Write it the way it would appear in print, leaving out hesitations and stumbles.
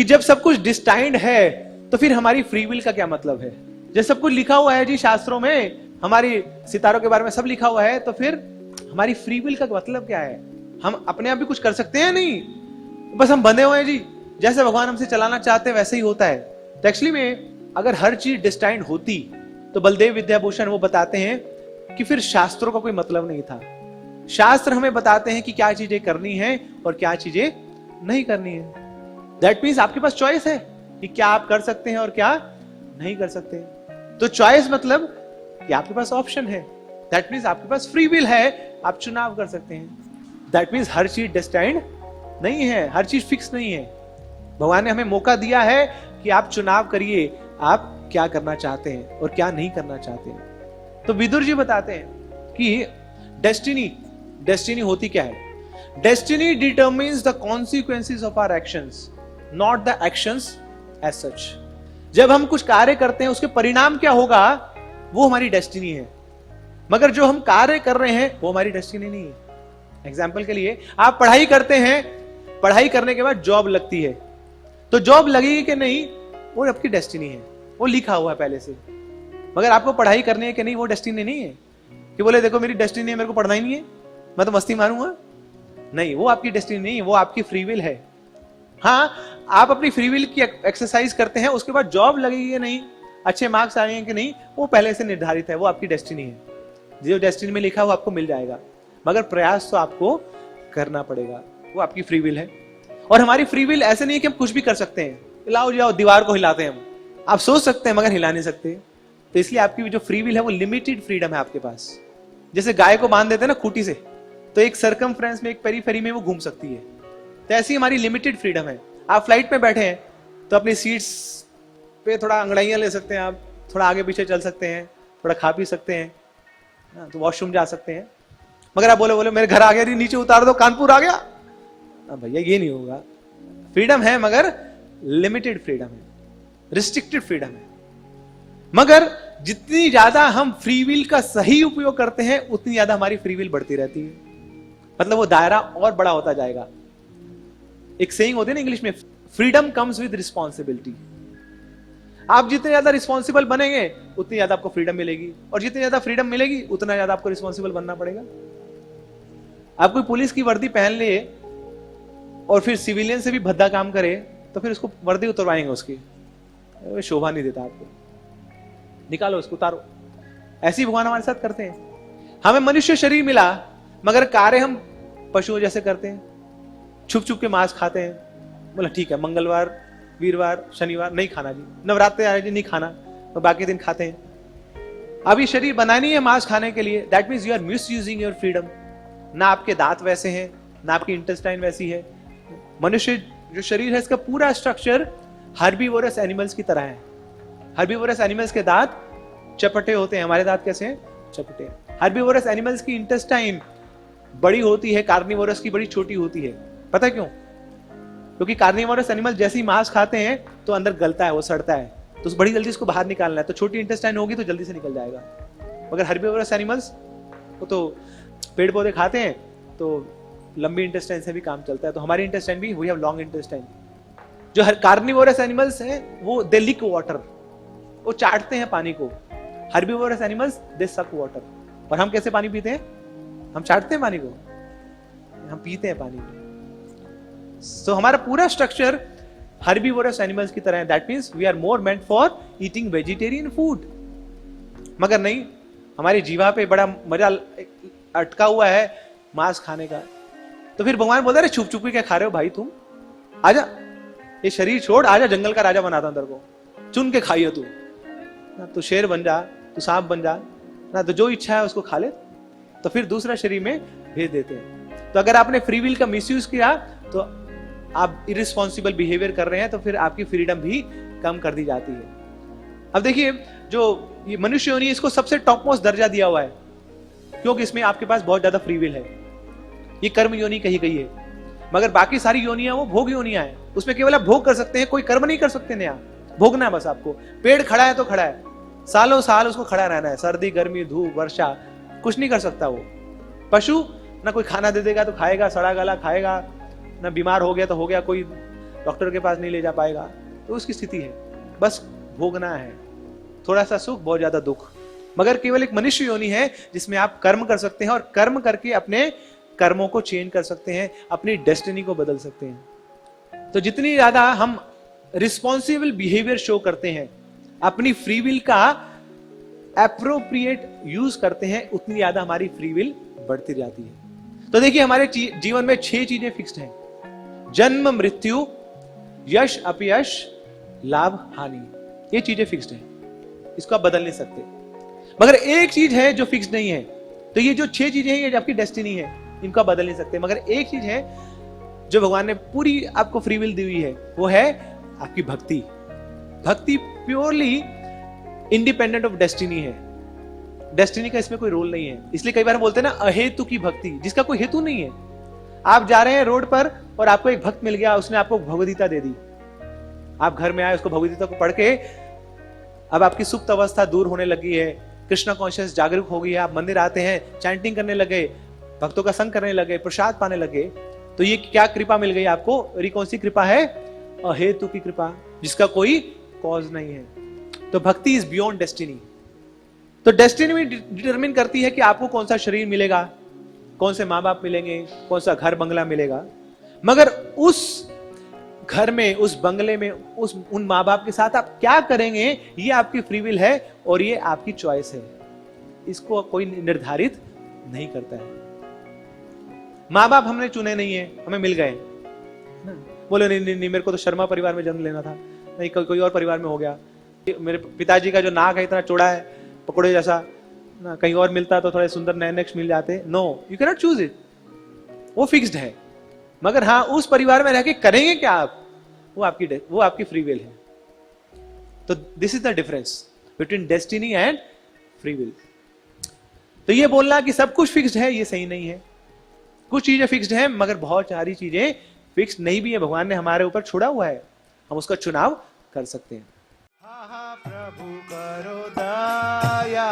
कि जब सब कुछ डिस्टाइंड है तो फिर हमारी फ्री विल का क्या मतलब है? जब सब कुछ लिखा हुआ है जी शास्त्रों में, हमारी सितारों के बारे में सब लिखा हुआ है, तो फिर हमारी फ्री विल का मतलब क्या है? हम अपने आप भी कुछ कर सकते हैं? नहीं, बस हम बंधे हुए हैं जी, जैसे भगवान हमसे चलाना चाहते हैं वैसे ही होता है। तो एक्चुअली में अगर हर चीज डिस्टाइंड होती तो बलदेव विद्याभूषण वो बताते हैं कि फिर शास्त्रों का कोई मतलब नहीं था। शास्त्र हमें बताते हैं कि क्या चीजें करनी है और क्या चीजें नहीं करनी है। दैट मीन्स आपके पास चॉइस है कि क्या आप कर सकते हैं और क्या नहीं कर सकते। तो चॉइस मतलब कि आपके पास ऑप्शन है। दैट मीन्स आपके पास फ्री विल है, आप चुनाव कर सकते हैं। दैट मीन्स हर चीज डिस्टाइंड नहीं है, हर चीज फिक्स नहीं है। भगवान ने हमें मौका दिया है कि आप चुनाव करिए, आप क्या करना चाहते हैं और क्या नहीं करना चाहते हैं। तो विदुर जी बताते हैं कि डेस्टिनी होती क्या है? Destiny determines the consequences of our actions, not the actions as such. जब हम कुछ कार्य करते हैं उसके परिणाम क्या होगा वो हमारी डेस्टिनी है, मगर जो हम कार्य कर रहे हैं वो हमारी डेस्टिनी नहीं है। एग्जाम्पल के लिए आप पढ़ाई करते हैं, पढ़ाई करने के बाद जॉब लगती है, तो जॉब लगेगी कि नहीं वो आपकी डेस्टिनी है, वो लिखा हुआ है पहले से। मगर आपको पढ़ाई करनी है कि नहीं वो डेस्टिनी नहीं है कि बोले देखो मेरी डेस्टिनी है, मेरे को पढ़ना ही नहीं है, मैं तो मस्ती मारूंगा। नहीं, वो आपकी डेस्टिनी नहीं है, वो आपकी फ्री विल है। हाँ, आप अपनी फ्री विल की एक्सरसाइज करते हैं, उसके बाद जॉब लगेगी कि नहीं, अच्छे मार्क्स आएंगे कि नहीं, वो पहले से निर्धारित है, वो आपकी डेस्टिनी है। जो डेस्टिनी में लिखा वो आपको मिल जाएगा, मगर प्रयास तो आपको करना पड़ेगा, वो आपकी फ्री विल है। और हमारी फ्री विल ऐसे नहीं है कि हम कुछ भी कर सकते हैं, लाओ जाओ दीवार को हिलाते हैं हम। आप सोच सकते हैं मगर हिला नहीं सकते। तो इसलिए आपकी जो फ्री विल है वो लिमिटेड फ्रीडम है आपके पास। जैसे गाय को बांध देते हैं ना खूंटी से, तो एक सर्कमफ्रेंस में, एक पेरीफेरी में वो घूम सकती है। तो ऐसी हमारी लिमिटेड फ्रीडम है। आप फ्लाइट में बैठे हैं तो अपनी सीट्स पे थोड़ा अंगड़ाइयां ले सकते हैं, आप थोड़ा आगे पीछे चल सकते हैं, थोड़ा खा पी सकते हैं, तो वॉशरूम जा सकते हैं। मगर आप बोले मेरे घर आ गया, नीचे उतार दो, कानपुर आ गया, भैया ये नहीं होगा। फ्रीडम है मगर लिमिटेड फ्रीडम है, रिस्ट्रिक्टेड फ्रीडम है। मगर जितनी ज्यादा हम फ्री विल का सही उपयोग करते हैं उतनी ज्यादा हमारी फ्री विल बढ़ती रहती है, मतलब वो दायरा और बड़ा होता जाएगा। एक सेइंग होती है ना इंग्लिश में, फ्रीडम कम्स विद रिस्पॉन्सिबिलिटी। आप जितने ज्यादा रिस्पॉन्सिबल बनेंगे उतनी ज्यादा आपको फ्रीडम मिलेगी, और जितनी ज्यादा फ्रीडम मिलेगी उतना ज्यादा आपको रिस्पॉन्सिबल बनना पड़ेगा। आप कोई पुलिस की वर्दी पहन ले और फिर सिविलियन से भी भद्दा काम करे तो फिर उसको वर्दी उतरवाएंगे, उसकी शोभा नहीं देता आपको, निकालो उसको, उतारो। ऐसी भगवान हमारे साथ करते हैं। हमें मनुष्य शरीर मिला मगर कार्य हम पशुओं जैसे करते हैं, छुप छुप के मांस खाते हैं। बोला ठीक है, मंगलवार, वीरवार, शनिवार नहीं खाना जी, नवरात्रि आ रहे जी नहीं खाना, तो बाकी दिन खाते हैं। अब ये शरीर बनानी है मांस खाने के लिए, that means you are misusing your freedom. ना आपके दांत वैसे हैं, ना आपकी इंटेस्टाइन वैसी है। मनुष्य जो शरीर है इसका पूरा स्ट्रक्चर हर्बीवोरस एनिमल्स की तरह है। हर्बीवोरस एनिमल्स के दांत चपटे होते हैं, हमारे दांत कैसे हैं? चपटे। हर्बीवोरस एनिमल्स की इंटेस्टाइन बड़ी होती है, कार्निवोरस की बड़ी छोटी होती है। पता क्यों? क्योंकि कार्निवोरस एनिमल जैसे ही मांस खाते हैं तो अंदर गलता है, वो सड़ता है, तो बड़ी जल्दी उसको बाहर निकालना है, तो छोटी इंटेस्टाइन होगी तो जल्दी से निकल जाएगा। मगर हर्बीवोरस एनिमल्स वो तो पेड़ पौधे खाते हैं तो लंबी इंटेस्टाइन से भी काम चलता है। तो हमारी इंटेस्टाइन भी, वी हैव लॉन्ग इंटेस्टाइन। जो कार्निवोरस एनिमल्स हैं वो दे लिक वाटर, वो चाटते हैं पानी को। हर्बीवोरस एनिमल्स दे सक वाटर। और हम कैसे पानी पीते हैं? हम चाटते हैं पानी को, हम पीते हैं पानी को। सो हमारा पूरा स्ट्रक्चर हर्बीवोरस एनिमल्स की तरह है। That means we are more meant for eating vegetarian food. मगर नहीं, हमारी जीवा पे बड़ा मजा अटका हुआ है मांस खाने का। तो फिर भगवान बोलता है छुप छुप के क्या खा रहे हो भाई तुम, आजा ये शरीर छोड़, आजा जंगल का राजा बनाता अंदर को, चुन के खाइए तू ना, तू शेर बन जा, तू सांप बन जा ना, तो जो इच्छा है उसको खा ले। तो फिर दूसरा शरीर में भेज देते हैं। तो अगर आपने फ्री विल का मिसयूज किया तो आप इरिस्पॉन्सिबल बिहेवियर कर रहे हैं, तो फिर आपकी फ्रीडम भी कम कर दी जाती है। अब देखिए, जो ये मनुष्य योनि, इसको सबसे टॉप मोस्ट दर्जा दिया हुआ है क्योंकि इसमें आपके पास बहुत ज्यादा फ्री विल है। ये कर्म योनि कही गई है, मगर बाकी सारी योनियां वो भोग योनियां हैं। उसमें केवल आप भोग कर सकते हैं, कोई कर्म नहीं कर सकते नया, भोगना है बस आपको। पेड़ खड़ा है तो खड़ा है, सालों साल उसको खड़ा रहना है, सर्दी गर्मी धूप वर्षा कुछ नहीं कर सकता वो। पशु ना कोई खाना दे देगा तो खाएगा, सड़ा गला खाएगा, ना बीमार हो गया तो हो गया, कोई डॉक्टर के पास नहीं ले जा पाएगा, तो उसकी स्थिति है, बस भोगना है, थोड़ा सा सुख बहुत ज्यादा दुख। मगर केवल एक मनुष्य योनि है जिसमें आप कर्म कर सकते हैं और कर्म करके अपने कर्मों को चेंज कर सकते हैं, अपनी डेस्टिनी को बदल सकते हैं। तो जितनी ज्यादा हम रिस्पॉन्सिबल बिहेवियर शो करते हैं, अपनी फ्री विल का एप्रोप्रिएट यूज करते हैं, उतनी ज्यादा हमारी फ्री विल बढ़ती जाती है। तो देखिए, हमारे जीवन में 6 चीजें फिक्स्ड हैं: जन्म, मृत्यु, यश, अपयश, लाभ, हानि। ये चीजें फिक्स्ड हैं, इसको आप बदल नहीं सकते। मगर एक चीज है जो फिक्स्ड नहीं है। तो ये जो 6 चीजें हैं, ये आपकी डेस्टिनी है, इनको आप बदल नहीं सकते। मगर एक चीज है जो भगवान ने पूरी आपको फ्री विल दी हुई है, वो है आपकी भक्ति। भक्ति प्योरली इंडिपेंडेंट ऑफ डेस्टिनी है। डेस्टिनी का इसमें कोई रोल नहीं है। इसलिए कई बार हम बोलते हैं ना, अहेतु की भक्ति, जिसका कोई हेतु नहीं है। आप जा रहे हैं रोड पर और आपको एक भक्त मिल गया, उसने आपको भगवदगीता दे दी, आप घर में आए, उसको भगवदगीता को पढ़ के अब आपकी सुप्त अवस्था दूर होने लगी है, कृष्णा कॉन्शियस जागरूक हो गई है, आप मंदिर आते हैं, चैंटिंग करने लगे, भक्तों का संग करने लगे, प्रसाद पाने लगे। तो ये क्या कृपा मिल गई आपको? और कौन सी कृपा है? अहेतु की कृपा, जिसका कोई कॉज नहीं है। तो भक्ति इज बियॉन्ड डेस्टिनी। तो डेस्टिनी भी डिटरमिन करती है कि आपको कौन सा शरीर मिलेगा, कौन से माँ बाप मिलेंगे, कौन सा घर बंगला मिलेगा। मगर उस घर में, उस बंगले में, उन माँ बाप के साथ आप क्या करेंगे, ये आपकी फ्री विल है और ये आपकी चॉइस है। इसको कोई निर्धारित नहीं करता है। माँ बाप हमने चुने नहीं है, हमें मिल गए। बोले नहीं, मेरे को तो शर्मा परिवार में जन्म लेना था, नहीं कोई और परिवार में हो गया। मेरे पिताजी का जो नाक है इतना चौड़ा है, पकौड़े जैसा ना, कहीं और मिलता तो थोड़े सुंदर नए नेक्स्ट मिल जाते। No, you can not choose it, वो फिक्स्ड है। मगर हाँ, उस परिवार में रह के करेंगे क्या आप, वो आपकी फ्री विल है। तो this is the difference between destiny and free will. तो ये बोलना कि सब कुछ फिक्स्ड है, ये सही नहीं है। कुछ चीजें फिक्स्ड हैं, मगर बहुत सारी चीजें फिक्स्ड नहीं भी है। भगवान ने हमारे ऊपर छोड़ा हुआ है, हम उसका चुनाव कर सकते हैं। प्रभु करो दया।